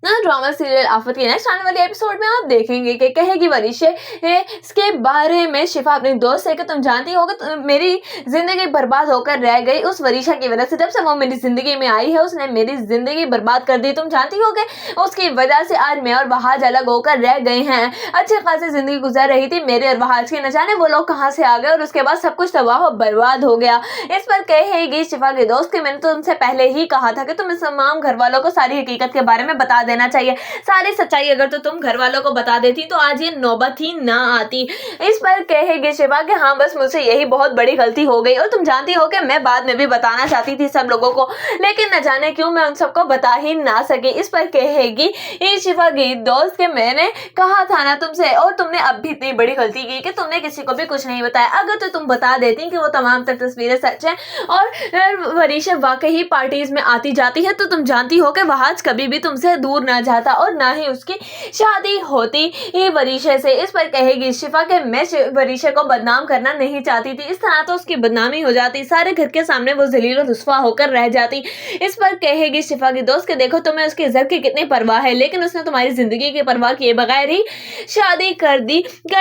ना drama serial आफत के नेक्स्ट आने वाले एपिसोड में आप देखेंगे कि कहेगी वरिशे इसके बारे में शिफा अपने दोस्त से कि तुम जानती हो कि मेरी जिंदगी बर्बाद होकर रह गई उस वरिशा की वजह से। जब से वो मेरी जिंदगी में आई है उसने मेरी जिंदगी बर्बाद कर दी। तुम जानती हो कि उसकी वजह से आज मैं और वहाज अलग होकर रह गए हैं। अच्छी खासी जिंदगी गुजर रही थी मेरे और वहाज की, न जाने वो लोग कहाँ से आ गए और उसके बाद सब कुछ तबाह बर्बाद हो गया। इस पर कहेगी शिफा के दोस्त कि मैंने तुमसे पहले ही कहा था कि तुम इस तमाम घर वालों को सारी हकीकत के बारे में बता देना चाहिए, सारी सच्चाई अगर तो तुम घर वालों को बता देती तो आज ये नौबत ही ना आती। इस पर कहेगी शिवा कि हाँ बस मुझसे यही बहुत बड़ी गलती हो गई और तुम जानती हो कि मैं बाद में भी बताना चाहती थी सब लोगों को, लेकिन न जाने क्यों मैं उन सबको बता ही ना सकी। इस पर कहेगी ये शिवा की दोस्त के मैंने कहा था ना तुमसे और तुमने अब भी इतनी बड़ी गलती की कि तुमने किसी को भी कुछ नहीं बताया। अगर तो तुम बता देती कि वो तमाम तक तस्वीरें सच है और वरिशा वाकई पार्टीज में आती जाती है तो तुम जानती हो कि वहाज कभी भी तुमसे दूर ना जाता और ना ही उसकी शादी होती ये वरिशा से। इस पर कहेगी शिफा के मैं वरिशा को बदनाम करना नहीं चाहती थी, इस तरह तो उसकी बदनामी हो जाती, सारे घर के सामने वो जलील और रुस्वा होकर रह जाती। इस पर कहेगी शिफा की दोस्त के देखो तुम्हें उसकी इज्जत की कितनी परवाह है, लेकिन उसने तुम्हारी जिंदगी की परवाह किए बगैर ही शादी कर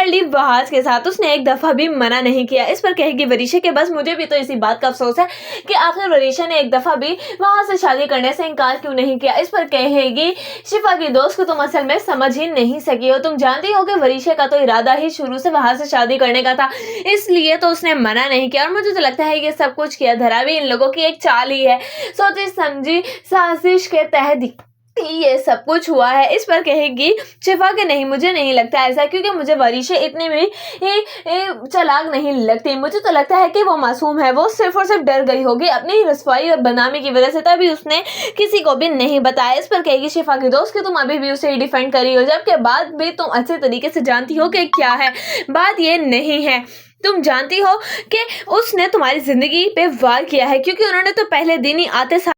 ली वहाज के साथ, उसने एक दफा भी मना नहीं किया। इस पर कहेगी वरिशा के बस मुझे भी तो इसी बात का अफसोस है कि आखिर वरिशा ने एक दफा भी वहां से शादी करने से इनकार क्यों नहीं किया। इस पर कहेगी शिफा की दोस्त को तुम असल में समझ ही नहीं सकी हो, तुम जानती हो कि वरिशा का तो इरादा ही शुरू से वहां से शादी करने का था, इसलिए तो उसने मना नहीं किया। और मुझे तो लगता है कि सब कुछ किया धरा भी इन लोगों की एक चाल ही है, सोची समझी साजिश के तहत ये सब कुछ हुआ है। इस पर कहेगी शिफा के नहीं मुझे नहीं लगता ऐसा, क्योंकि मुझे वरिशा इतनी भी चालाक नहीं लगती, मुझे तो लगता है कि वो मासूम है, वो सिर्फ और सिर्फ डर गई होगी अपनी रसवाई और बदनामी की वजह से, तभी उसने किसी को भी नहीं बताया। इस पर कहेगी शिफा की दोस्त कि तुम अभी भी उसे डिफेंड करी हो, जबकि बात भी तुम अच्छे तरीके से जानती हो कि क्या है। बात ये नहीं है, तुम जानती हो कि उसने तुम्हारी जिंदगी पे वार किया है, क्योंकि उन्होंने तो पहले दिन ही आते